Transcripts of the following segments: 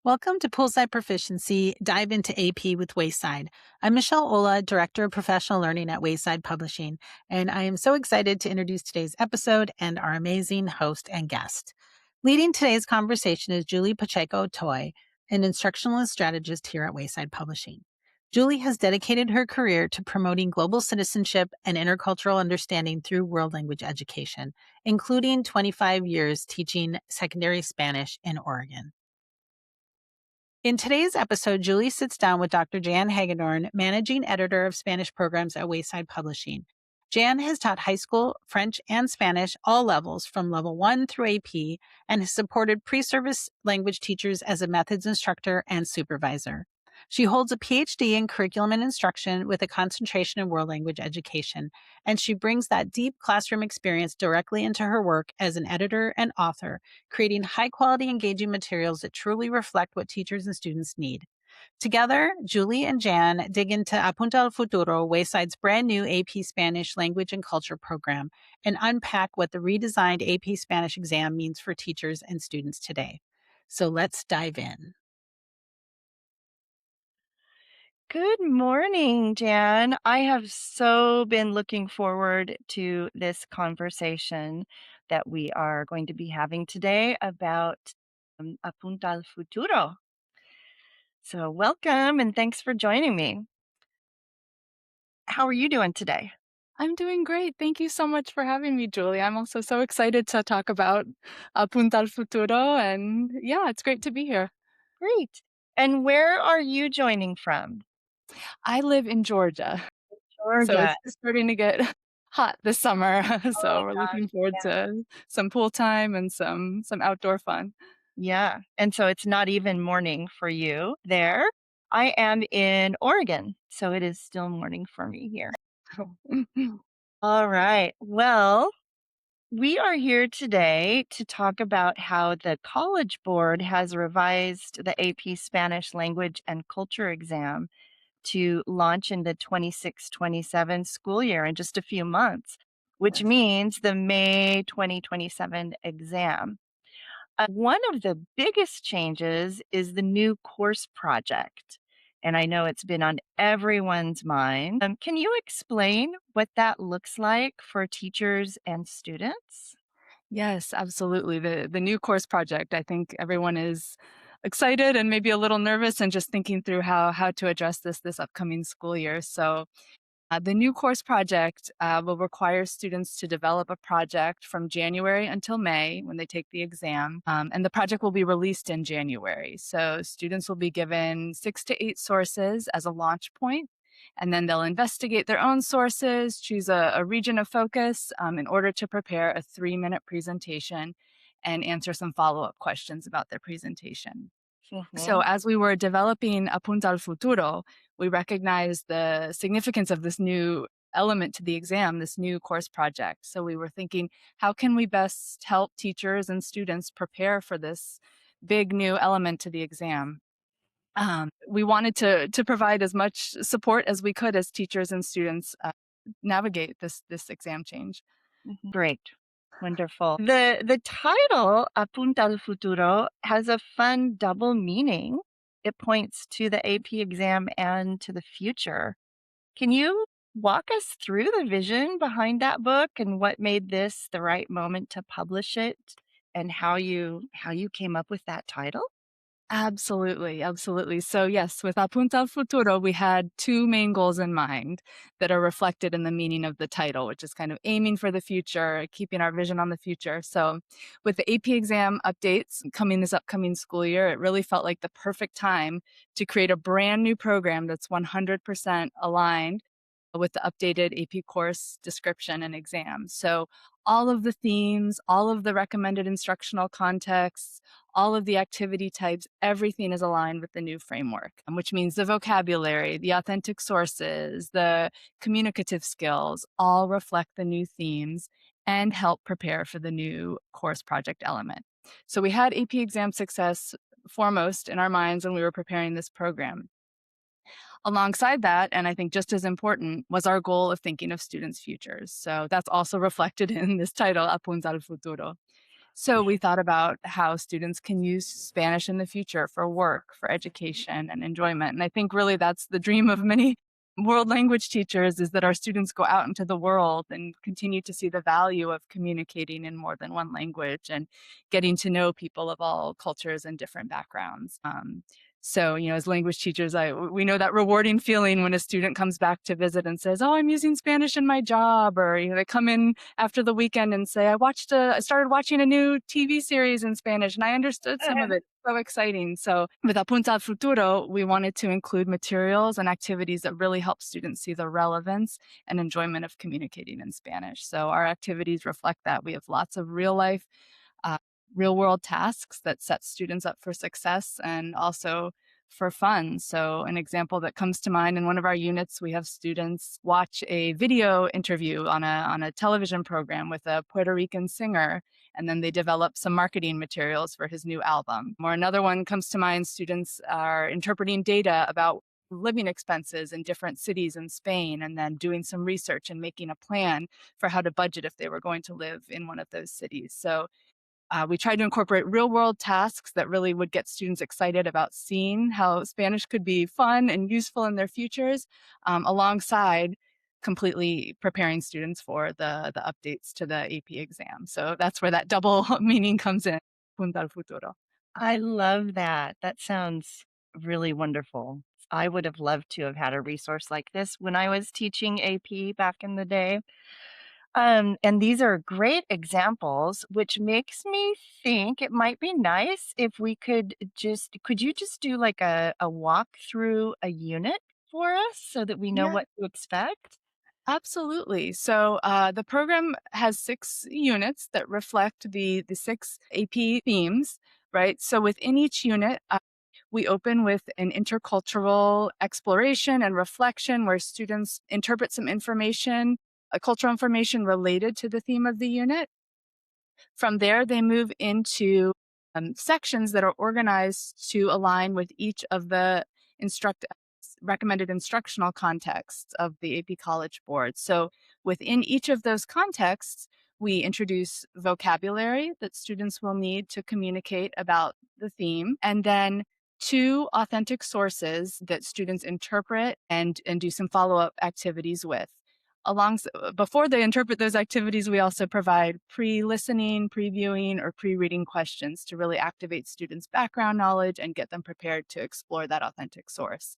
Welcome to Poolside Proficiency, Dive into AP with Wayside. I'm Michelle Olah, Director of Professional Learning at Wayside Publishing, and I am so excited to introduce today's episode and our amazing host and guest. Leading today's conversation is Julie Pacheco-Toye, an instructional strategist here at Wayside Publishing. Julie has dedicated her career to promoting global citizenship and intercultural understanding through world language education, including 25 years teaching secondary Spanish in Oregon. In today's episode, Julie sits down with Dr. Jan Hagedorn, managing editor of Spanish programs at Wayside Publishing. Jan has taught high school, French, and Spanish, all levels from level 1 through AP, and has supported pre-service language teachers as a methods instructor and supervisor. She holds a PhD in curriculum and instruction with a concentration in world language education, and she brings that deep classroom experience directly into her work as an editor and author, creating high-quality, engaging materials that truly reflect what teachers and students need. Together, Julie and Jan dig into APunta al futuro, Wayside's brand new AP Spanish language and culture program, and unpack what the redesigned AP Spanish exam means for teachers and students today. So let's dive in. Good morning, Jan. I have so been looking forward to this conversation that we are going to be having today about Apunta al futuro. So, welcome and thanks for joining me. How are you doing today? I'm doing great. Thank you so much for having me, Julie. I'm also so excited to talk about Punta al Futuro. And yeah, it's great to be here. Great. And where are you joining from? I live in Georgia, so Georgia. it's just starting to get hot this summer. Oh So my we're gosh. looking forward to some pool time and some outdoor fun. Yeah. And so it's not even morning for you there. I am in Oregon, so it is still morning for me here. All right. Well, we are here today to talk about how the College Board has revised the AP Spanish Language and Culture exam to launch in the 26-27 school year in just a few months, which Yes. means the May 2027 exam. One of the biggest changes is the new course project. And I know it's been on everyone's mind. Can you explain what that looks like for teachers and students? Yes, absolutely. The new course project, I think everyone is excited and maybe a little nervous and just thinking through how to address this upcoming school year. So the new course project will require students to develop a project from January until May when they take the exam, and the project will be released in January. So students will be given 6 to 8 sources as a launch point, and then they'll investigate their own sources, choose a region of focus in order to prepare a 3-minute presentation and answer some follow-up questions about their presentation. So Mhm. as we were developing Apunta al futuro, we recognized the significance of this new element to the exam, this new course project. So we were thinking, how can we best help teachers and students prepare for this big new element to the exam? We wanted to provide as much support as we could as teachers and students navigate this exam change. Great. Wonderful. The title Apunta al futuro has a fun double meaning. It points to the AP exam and to the future. Can you walk us through the vision behind that book and what made this the right moment to publish it and how you came up with that title? Absolutely, absolutely. So yes, with Apunta al futuro, we had 2 main goals in mind that are reflected in the meaning of the title, which is kind of aiming for the future, keeping our vision on the future. So with the AP exam updates coming this upcoming school year, it really felt like the perfect time to create a brand new program that's 100% aligned with the updated AP course description and exam. So all of the themes, all of the recommended instructional contexts, all of the activity types, everything is aligned with the new framework, which means the vocabulary, the authentic sources, the communicative skills all reflect the new themes and help prepare for the new course project element. So we had AP exam success foremost in our minds when we were preparing this program. Alongside that, and I think just as important, was our goal of thinking of students' futures. So that's also reflected in this title, Apunta al futuro. So we thought about how students can use Spanish in the future for work, for education and enjoyment. And I think really that's the dream of many world language teachers, is that our students go out into the world and continue to see the value of communicating in more than one language and getting to know people of all cultures and different backgrounds. So, as language teachers, we know that rewarding feeling when a student comes back to visit and says, "Oh, I'm using Spanish in my job," or they come in after the weekend and say, I started watching a new TV series in Spanish and I understood some of it." So exciting. So with Apunta al Futuro, we wanted to include materials and activities that really help students see the relevance and enjoyment of communicating in Spanish. So our activities reflect that. We have lots of real life uh, real world tasks that set students up for success and also for fun. So an example that comes to mind, in one of our units, we have students watch a video interview on a television program with a Puerto Rican singer, and then they develop some marketing materials for his new album. Or another one comes to mind, students are interpreting data about living expenses in different cities in Spain, and then doing some research and making a plan for how to budget if they were going to live in one of those cities. So we tried to incorporate real world tasks that really would get students excited about seeing how Spanish could be fun and useful in their futures, alongside completely preparing students for the updates to the AP exam. So that's where that double meaning comes in. Punta al futuro. I love that. That sounds really wonderful. I would have loved to have had a resource like this when I was teaching AP back in the day. And these are great examples, which makes me think it might be nice if we could you just do like a walk through a unit for us so that we know Yeah. what to expect? Absolutely. So the program has 6 units that reflect the 6 AP themes, right? So within each unit, we open with an intercultural exploration and reflection where students interpret some information, cultural information related to the theme of the unit. From there, they move into sections that are organized to align with each of the instruct recommended instructional contexts of the AP College Board. So within each of those contexts, we introduce vocabulary that students will need to communicate about the theme, and then 2 authentic sources that students interpret and do some follow-up activities with. Before they interpret those activities, we also provide pre-listening, previewing, or pre-reading questions to really activate students' background knowledge and get them prepared to explore that authentic source.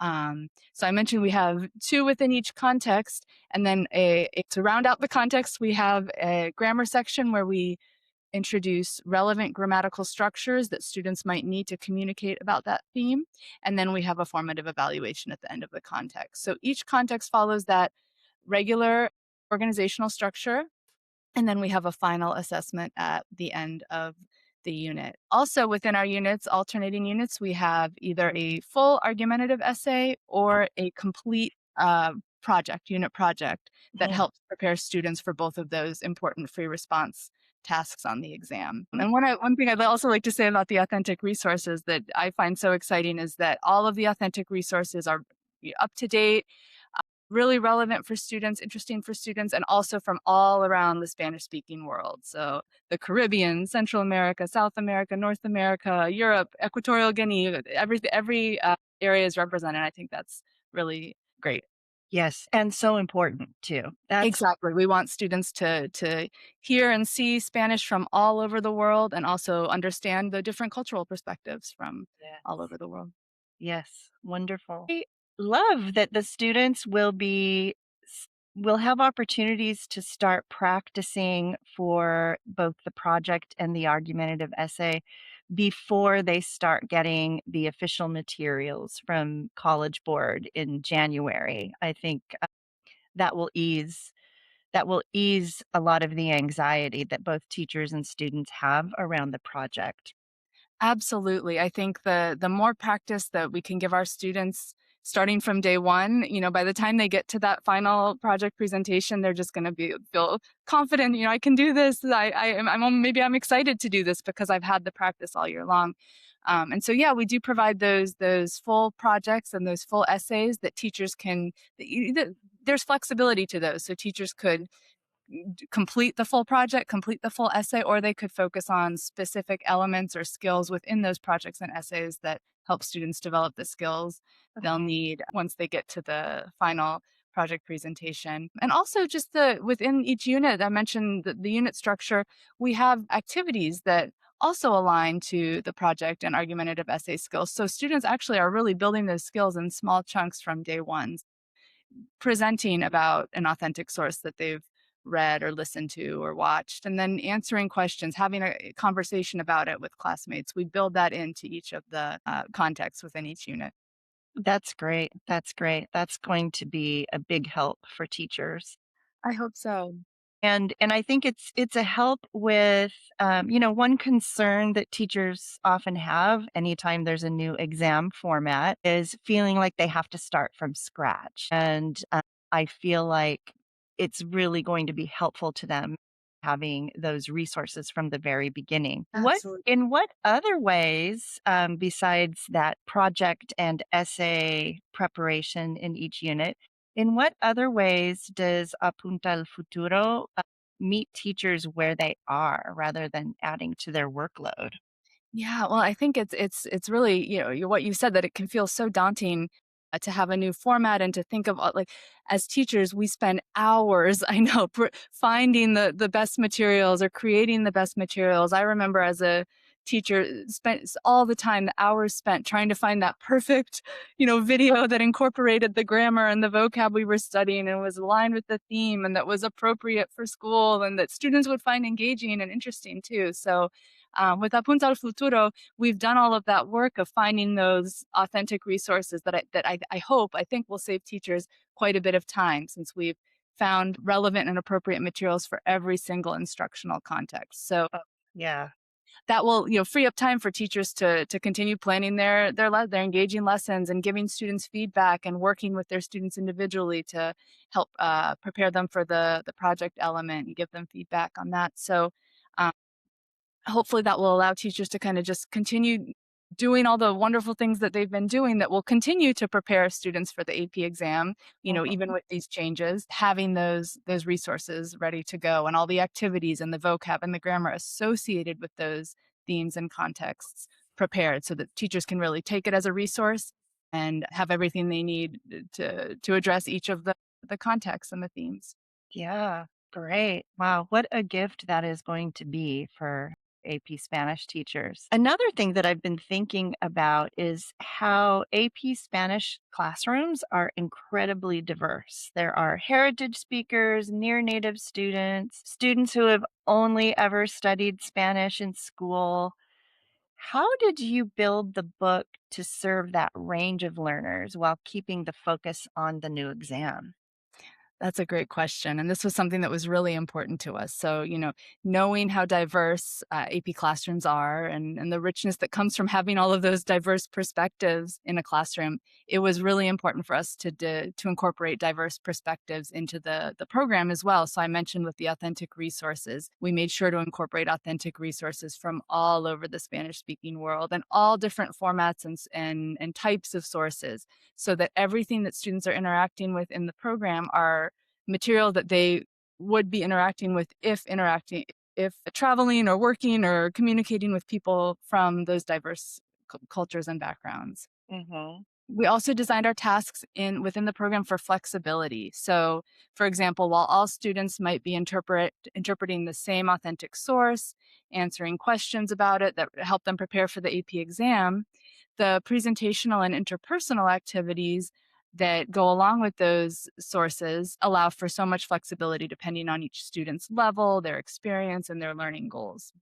So I mentioned we have 2 within each context, and then to round out the context, we have a grammar section where we introduce relevant grammatical structures that students might need to communicate about that theme. And then we have a formative evaluation at the end of the context. So each context follows that regular organizational structure. And then we have a final assessment at the end of the unit. Also within our units, alternating units, we have either a full argumentative essay or a complete unit project that Mhm. helps prepare students for both of those important free response tasks on the exam. Mm. And one thing I'd also like to say about the authentic resources that I find so exciting is that all of the authentic resources are up to date, really relevant for students, interesting for students, and also from all around the Spanish speaking world. So the Caribbean, Central America, South America, North America, Europe, Equatorial Guinea, every area is represented. I think that's really great. Yes, and so important too. That's Exactly. We want students to hear and see Spanish from all over the world and also understand the different cultural perspectives from all yes. over the world. Yes, wonderful. I love that the students will have opportunities to start practicing for both the project and the argumentative essay before they start getting the official materials from College Board in January. I think that will ease that will ease a lot of the anxiety that both teachers and students have around the project. Absolutely. I think the more practice that we can give our students starting from day one, by the time they get to that final project presentation, they're just going to feel confident. I can do this. Maybe I'm excited to do this because I've had the practice all year long. And so, yeah, we do provide those full projects and those full essays that teachers can. There's flexibility to those, so teachers could complete the full project, complete the full essay, or they could focus on specific elements or skills within those projects and essays that help students develop the skills they'll need once they get to the final project presentation. And also just within each unit, I mentioned the unit structure, we have activities that also align to the project and argumentative essay skills. So students actually are really building those skills in small chunks from day one, presenting about an authentic source that they've read or listened to or watched, and then answering questions, having a conversation about it with classmates. We build that into each of the contexts within each unit. That's great. That's great. That's going to be a big help for teachers. I hope so. And I think it's a help with, one concern that teachers often have anytime there's a new exam format is feeling like they have to start from scratch. And I feel like it's really going to be helpful to them having those resources from the very beginning. Absolutely. In what other ways, besides that project and essay preparation in each unit, in what other ways does APunta al futuro meet teachers where they are rather than adding to their workload? Yeah, well, I think it's really, what you said, that it can feel so daunting to have a new format and to think of like, as teachers, we spend hours, I know, finding the best materials or creating the best materials. I remember as a teacher spent all the time, the hours spent trying to find that perfect, video that incorporated the grammar and the vocab we were studying and was aligned with the theme and that was appropriate for school and that students would find engaging and interesting too. So with APunta al futuro, we've done all of that work of finding those authentic resources that I think will save teachers quite a bit of time, since we've found relevant and appropriate materials for every single instructional context. So Yeah. that will, free up time for teachers to continue planning their engaging lessons and giving students feedback and working with their students individually to help prepare them for the project element and give them feedback on that. So um, hopefully that will allow teachers to kind of just continue doing all the wonderful things that they've been doing that will continue to prepare students for the AP exam, even Mhm. with these changes, having those resources ready to go and all the activities and the vocab and the grammar associated with those themes and contexts prepared so that teachers can really take it as a resource and have everything they need to address each of the contexts and the themes. Yeah. Great. Wow. What a gift that is going to be for AP Spanish teachers. Another thing that I've been thinking about is how AP Spanish classrooms are incredibly diverse. There are heritage speakers, near native students, students who have only ever studied Spanish in school. How did you build the book to serve that range of learners while keeping the focus on the new exam? That's a great question. And this was something that was really important to us. So, knowing how diverse AP classrooms are and the richness that comes from having all of those diverse perspectives in a classroom, it was really important for us to incorporate diverse perspectives into the program as well. So I mentioned with the authentic resources, we made sure to incorporate authentic resources from all over the Spanish speaking world and all different formats and types of sources, so that everything that students are interacting with in the program are material that they would be interacting with if traveling or working or communicating with people from those diverse cultures and backgrounds. Hmm. We also designed our tasks within the program for flexibility. So, for example, while all students might be interpreting the same authentic source, answering questions about it that help them prepare for the AP exam, the presentational and interpersonal activities that go along with those sources allow for so much flexibility depending on each student's level, their experience, and their learning goals.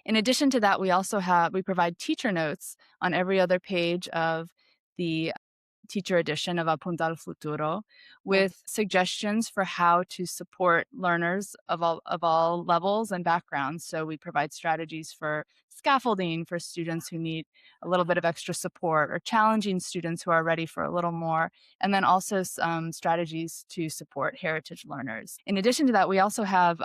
In addition to that, we provide teacher notes on every other page of the teacher edition of APunta al futuro, with suggestions for how to support learners of all levels and backgrounds. So we provide strategies for scaffolding for students who need a little bit of extra support, or challenging students who are ready for a little more, and then also some strategies to support heritage learners. In addition to that, we also have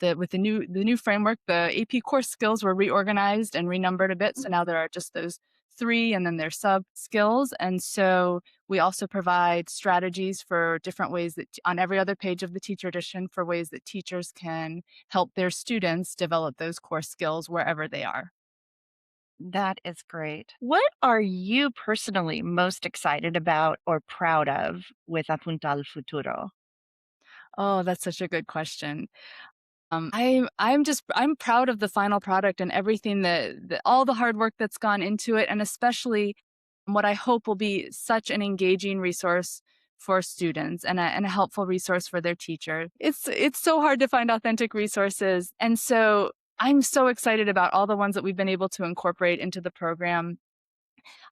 with the new framework, the AP course skills were reorganized and renumbered a bit. So now there are just those 3, and then there's sub skills. And so we also provide strategies for different ways that on every other page of the teacher edition for ways that teachers can help their students develop those core skills wherever they are. That is great. What are you personally most excited about or proud of with Apunta al futuro? Oh, that's such a good question. I'm proud of the final product and everything that all the hard work that's gone into it, and especially what I hope will be such an engaging resource for students and a helpful resource for their teacher. It's so hard to find authentic resources, and so I'm so excited about all the ones that we've been able to incorporate into the program.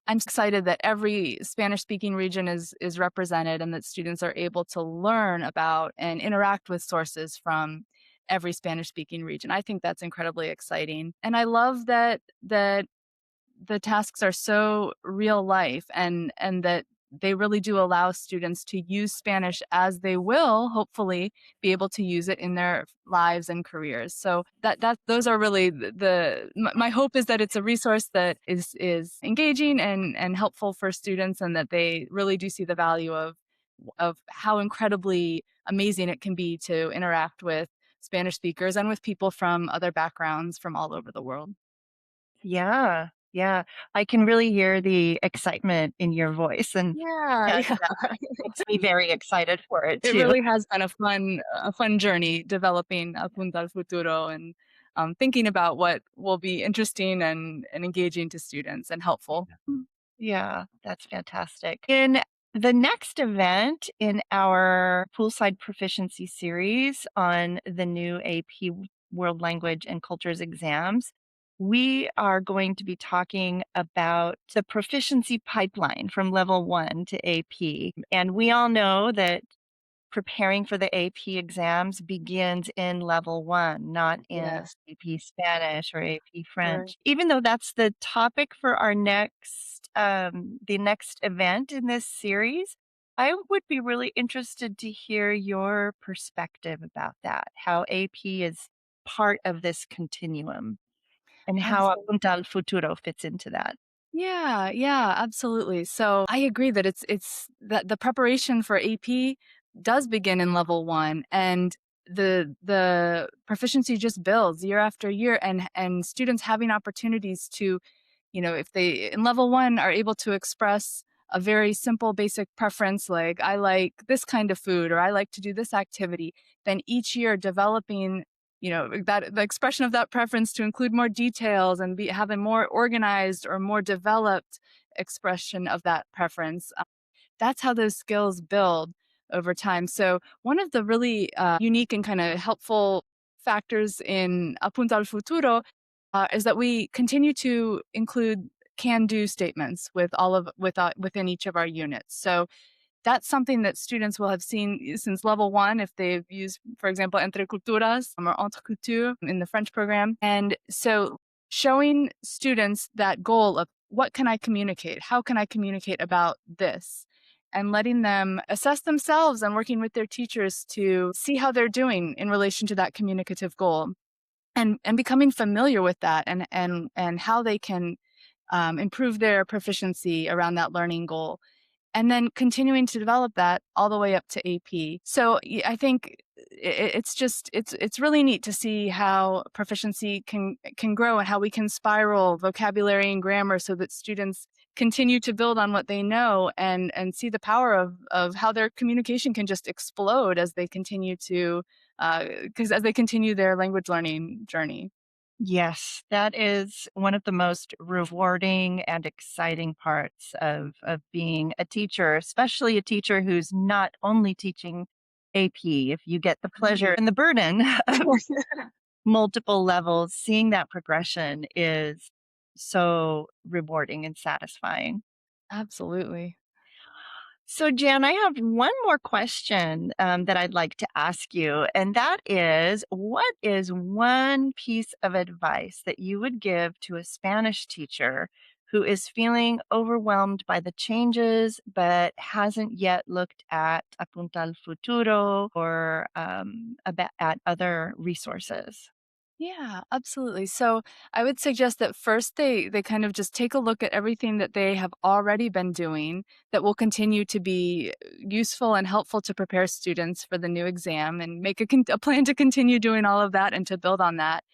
I'm excited that every Spanish speaking region is represented and that students are able to learn about and interact with sources from every Spanish speaking region. I think that's incredibly exciting. And I love that the tasks are so real life and that they really do allow students to use Spanish as they will hopefully be able to use it in their lives and careers. So that those are really my hope is that it's a resource that is engaging and helpful for students, and that they really do see the value of how incredibly amazing it can be to interact with Spanish speakers and with people from other backgrounds from all over the world. Yeah, yeah. I can really hear the excitement in your voice, Yeah, and yeah. that makes me very excited for it It too. really has been a fun journey developing Apunta al futuro, and thinking about what will be interesting and engaging to students and helpful. Yeah, that's fantastic. In the next event in our Poolside Proficiency series on the new AP World Language and Cultures exams, we are going to be talking about the proficiency pipeline from level 1 to AP. And we all know that preparing for the AP exams begins in level 1, not in Yes. AP Spanish or AP Right. French. Even though that's the topic for our the next event in this series, I would be really interested to hear your perspective about that, how AP is part of this continuum and how Absolutely. Apunta al Futuro fits into that. Yeah, yeah, absolutely. So I agree that it's that the preparation for AP does begin in level 1, and the proficiency just builds year after year, and students having opportunities to, if they in level 1 are able to express a very simple basic preference, like I like this kind of food or I like to do this activity, then each year developing, that the expression of that preference to include more details and have a more organized or more developed expression of that preference. That's how those skills build over time. So one of the really unique and kind of helpful factors in Apunta al futuro is that we continue to include can-do statements within each of our units. So that's something that students will have seen since level 1 if they've used, for example, Entre Culturas or Entre Culture in the French program. And so showing students that goal of what can I communicate? How can I communicate about this? And letting them assess themselves and working with their teachers to see how they're doing in relation to that communicative goal, and becoming familiar with that, and how they can improve their proficiency around that learning goal, and then continuing to develop that all the way up to AP. So I think it's really neat to see how proficiency can grow and how we can spiral vocabulary and grammar so that students continue to build on what they know, and see the power of how their communication can just explode as they continue to as they continue their language learning journey. Yes, that is one of the most rewarding and exciting parts of being a teacher, especially a teacher who's not only teaching AP. If you get the pleasure and the burden of multiple levels, seeing that progression is so rewarding and satisfying. Absolutely. So, Jan, I have one more question that I'd like to ask you, and that is, what is one piece of advice that you would give to a Spanish teacher who is feeling overwhelmed by the changes but hasn't yet looked at Apunta al Futuro or at other resources? Yeah, absolutely. So I would suggest that first they kind of just take a look at everything that they have already been doing that will continue to be useful and helpful to prepare students for the new exam, and make a plan to continue doing all of that and to build on that.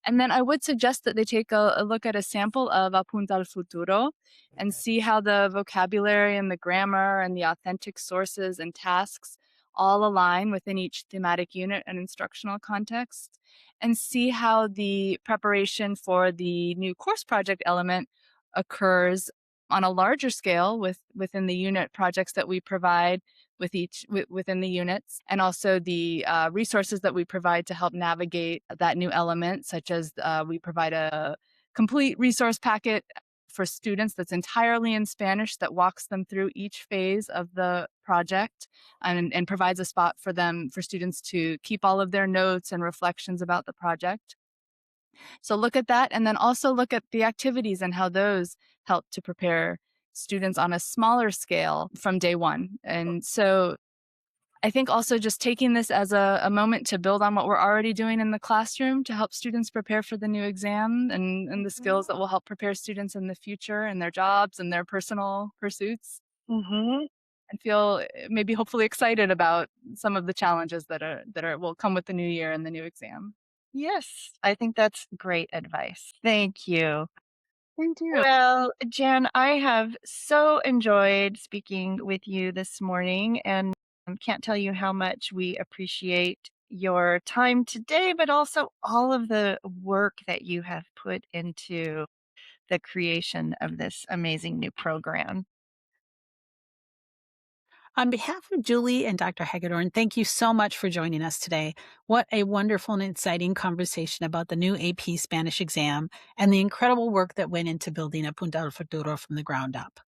And then I would suggest that they take a look at a sample of Apunta al Futuro and see how the vocabulary and the grammar and the authentic sources and tasks all align within each thematic unit and instructional context, and see how the preparation for the new course project element occurs on a larger scale within the unit projects that we provide within the units, and also the resources that we provide to help navigate that new element, such as we provide a complete resource packet for students that's entirely in Spanish that walks them through each phase of the project, and provides a spot for students to keep all of their notes and reflections about the project. So look at that, and then also look at the activities and how those help to prepare students on a smaller scale from day one. And so I think also just taking this as a moment to build on what we're already doing in the classroom to help students prepare for the new exam, and the skills that will help prepare students in the future and their jobs and their personal pursuits, Mm-hmm. and feel maybe hopefully excited about some of the challenges that will come with the new year and the new exam. Yes, I think that's great advice. Thank you. Thank you. Well, Jan, I have so enjoyed speaking with you this morning, and can't tell you how much we appreciate your time today, but also all of the work that you have put into the creation of this amazing new program. On behalf of Julie and Dr. Hagedorn, thank you so much for joining us today. What a wonderful and exciting conversation about the new AP Spanish exam and the incredible work that went into building Apunta al Futuro from the ground up.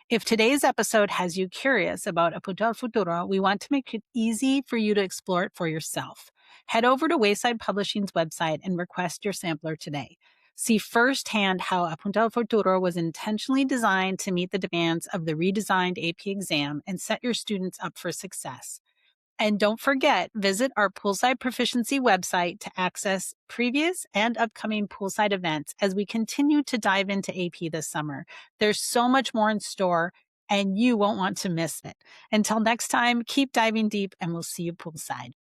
If today's episode has you curious about Apunta al Futuro, we want to make it easy for you to explore it for yourself. Head over to Wayside Publishing's website and request your sampler today. See firsthand how Apunta al Futuro was intentionally designed to meet the demands of the redesigned AP exam and set your students up for success. And don't forget, visit our Poolside Proficiency website to access previous and upcoming Poolside events as we continue to dive into AP this summer. There's so much more in store, and you won't want to miss it. Until next time, keep diving deep, and we'll see you poolside.